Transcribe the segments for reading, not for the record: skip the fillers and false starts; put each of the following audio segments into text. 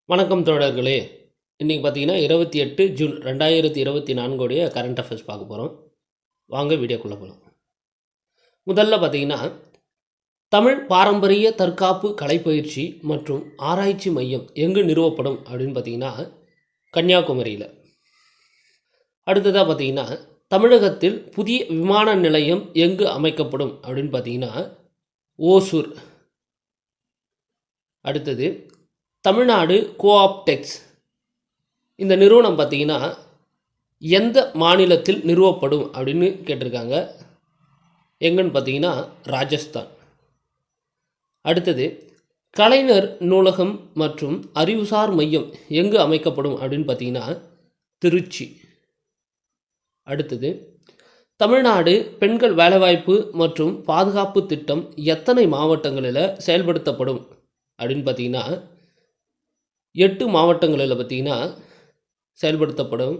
வணக்கம் தோழர்களே. இன்றைக்கி பார்த்தீங்கன்னா 28 ஜூன் 2024 கரண்ட் அஃபேர்ஸ் பார்க்க போகிறோம். வாங்க வீடியோக்குள்ளே போகலாம். முதல்ல பார்த்தீங்கன்னா, தமிழ் பாரம்பரிய தற்காப்பு கலைப்பயிற்சி மற்றும் ஆராய்ச்சி மையம் எங்கு நிறுவப்படும் அப்படின்னு பார்த்தீங்கன்னா, கன்னியாகுமரியில். அடுத்ததாக பார்த்தீங்கன்னா, தமிழகத்தில் புதிய விமான நிலையம் எங்கு அமைக்கப்படும் அப்படின்னு பார்த்தீங்கன்னா, ஓசூர். அடுத்தது தமிழ்நாடு கோஆப்டெக்ஸ் இந்த நிறுவனம் பார்த்திங்கன்னா எந்த மாநிலத்தில் நிறுவப்படும் அப்படின்னு கேட்டிருக்காங்க. எங்கன்னு பார்த்தீங்கன்னா ராஜஸ்தான். அடுத்தது கலைஞர் நூலகம் மற்றும் அறிவுசார் மையம் எங்கு அமைக்கப்படும் அப்படின்னு பார்த்தீங்கன்னா திருச்சி. அடுத்தது தமிழ்நாடு பெண்கள் வேலைவாய்ப்பு மற்றும் பாதுகாப்பு திட்டம் எத்தனை மாவட்டங்களில் செயல்படுத்தப்படும் அப்படின்னு பார்த்தீங்கன்னா 8 மாவட்டங்களில் பார்த்திங்கன்னா செயல்படுத்தப்படும்.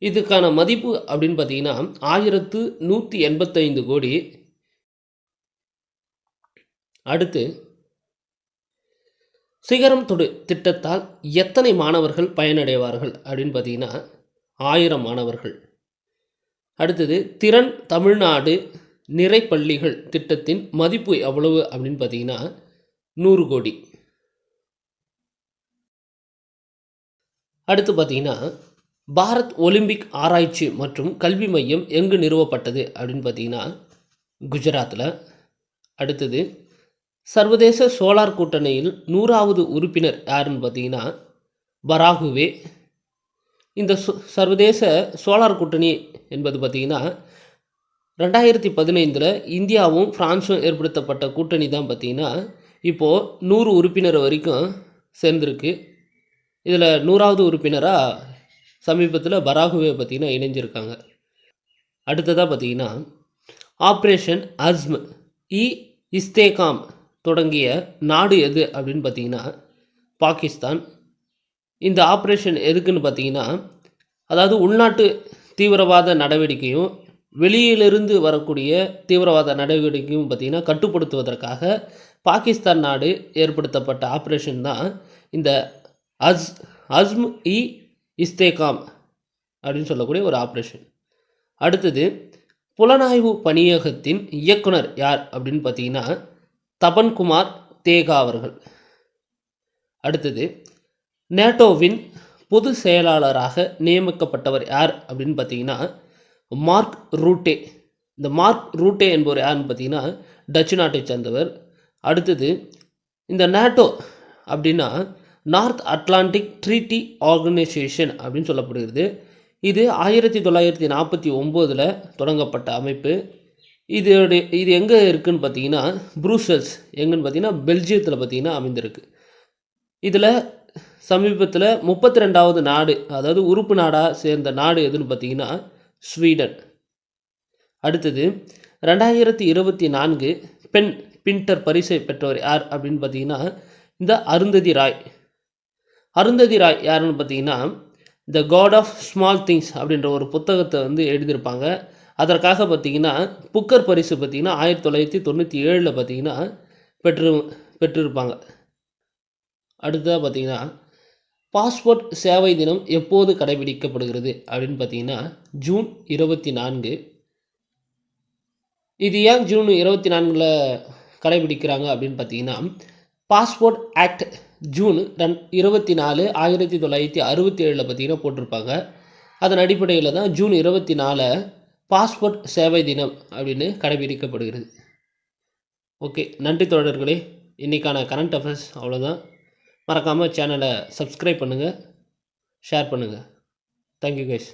இதுக்கான மதிப்பு அப்படின்னு பார்த்தீங்கன்னா 1185 கோடி. அடுத்து சிகரம் தொடு திட்டத்தால் எத்தனை மாணவர்கள் பயனடைவார்கள் அப்படின்னு பார்த்தீங்கன்னா 1000 மாணவர்கள். அடுத்தது திறன் தமிழ்நாடு நிறைப்பள்ளிகள் திட்டத்தின் மதிப்பு எவ்வளவு அப்படின்னு பார்த்தீங்கன்னா 100 கோடி. அடுத்து பார்த்தீங்கன்னா பாரத் ஒலிம்பிக் ஆராய்ச்சி மற்றும் கல்வி மையம் எங்கு நிறுவப்பட்டது அப்படின்னு பார்த்தீங்கன்னா குஜராத்தில். அடுத்தது சர்வதேச சோலார் கூட்டணியில் 100வது உறுப்பினர் யாருன்னு பார்த்தீங்கன்னா பராகுவே. இந்த சர்வதேச சோலார் கூட்டணி என்பது பார்த்திங்கன்னா 2015 இந்தியாவும் ஃப்ரான்ஸும் ஏற்படுத்தப்பட்ட கூட்டணி தான் பார்த்திங்கன்னா இப்போது 100 உறுப்பினர் வரைக்கும் சேர்ந்துருக்கு. இதில் 100வது உறுப்பினராக சமீபத்தில் பராகுவே பார்த்திங்கன்னா இணைஞ்சிருக்காங்க. அடுத்ததாக பார்த்திங்கன்னா ஆப்ரேஷன் அஸ்ம் இஸ்தேகாம் தொடங்கிய நாடு எது அப்படின்னு பார்த்திங்கன்னா பாகிஸ்தான். இந்த ஆப்ரேஷன் எதுக்குன்னு பார்த்திங்கன்னா அதாவது உள்நாட்டு தீவிரவாத நடவடிக்கையும் வெளியிலிருந்து வரக்கூடிய தீவிரவாத நடவடிக்கையும் பார்த்திங்கன்னா கட்டுப்படுத்துவதற்காக பாகிஸ்தான் நாடு ஏற்படுத்தப்பட்ட ஆப்ரேஷன் தான் இந்த அஸ்ம் இஸ்தேகாம் அப்படின்னு சொல்லக்கூடிய ஒரு ஆப்ரேஷன். அடுத்தது புலனாய்வு பணியகத்தின் இயக்குனர் யார் அப்படின்னு பார்த்தீங்கன்னா தபன்குமார் தேகா அவர்கள். அடுத்தது நேட்டோவின் பொது செயலாளராக நியமிக்கப்பட்டவர் யார் அப்படின்னு பார்த்தீங்கன்னா மார்க் ரூட்டே. இந்த மார்க் ரூட்டே என்பவர் யாருன்னு பார்த்தீங்கன்னா டச்சு நாட்டை சேர்ந்தவர். அடுத்தது இந்த நேட்டோ அப்படின்னா நார்த் அட்லாண்டிக் ட்ரீட்டி ஆர்கனைசேஷன் அப்படின்னு சொல்லப்படுகிறது. இது 1949 தொடங்கப்பட்ட அமைப்பு. இது எங்கே இருக்குதுன்னு பார்த்தீங்கன்னா ப்ரூசல்ஸ் எங்கன்னு பார்த்தீங்கன்னா பெல்ஜியத்தில் பார்த்தீங்கன்னா அமைந்திருக்கு. இதில் சமீபத்தில் 32வது நாடு அதாவது உறுப்பு நாடாக சேர்ந்த நாடு எதுன்னு பார்த்தீங்கன்னா ஸ்வீடன். அடுத்தது 2024 பென் பின்டர் பரிசை பெற்றவர் யார் அப்படின்னு பார்த்தீங்கன்னா இந்த அருந்ததி ராய். அருந்ததி ராய் யாருன்னு பார்த்தீங்கன்னா த காட் ஆஃப் ஸ்மால் திங்ஸ் அப்படின்ற ஒரு புத்தகத்தை எழுதியிருப்பாங்க. அதற்காக பார்த்திங்கன்னா புக்கர் பரிசு பார்த்திங்கன்னா 1997 பார்த்திங்கன்னா பெற்றிருப்பாங்க. அடுத்ததாக பார்த்திங்கன்னா பாஸ்போர்ட் சேவை தினம் எப்போது கடைபிடிக்கப்படுகிறது அப்படின்னு பார்த்திங்கன்னா ஜூன் 24. இது ஏன் ஜூன் 24 கடைபிடிக்கிறாங்க அப்படின்னு பார்த்தீங்கன்னா பாஸ்போர்ட் ஆக்ட் ஜூன் 24 1967 பார்த்திங்கன்னா போட்டிருப்பாங்க. அதன் அடிப்படையில் தான் ஜூன் 24 பாஸ்போர்ட் சேவை தினம் அப்படின்னு கடைபிடிக்கப்படுகிறது. ஓகே, நன்றி தோழர்களே. இன்றைக்கான கரண்ட் அஃபேர்ஸ் அவ்வளோதான். மறக்காமல் சேனலை சப்ஸ்கிரைப் பண்ணுங்கள், ஷேர் பண்ணுங்கள். Thank you guys.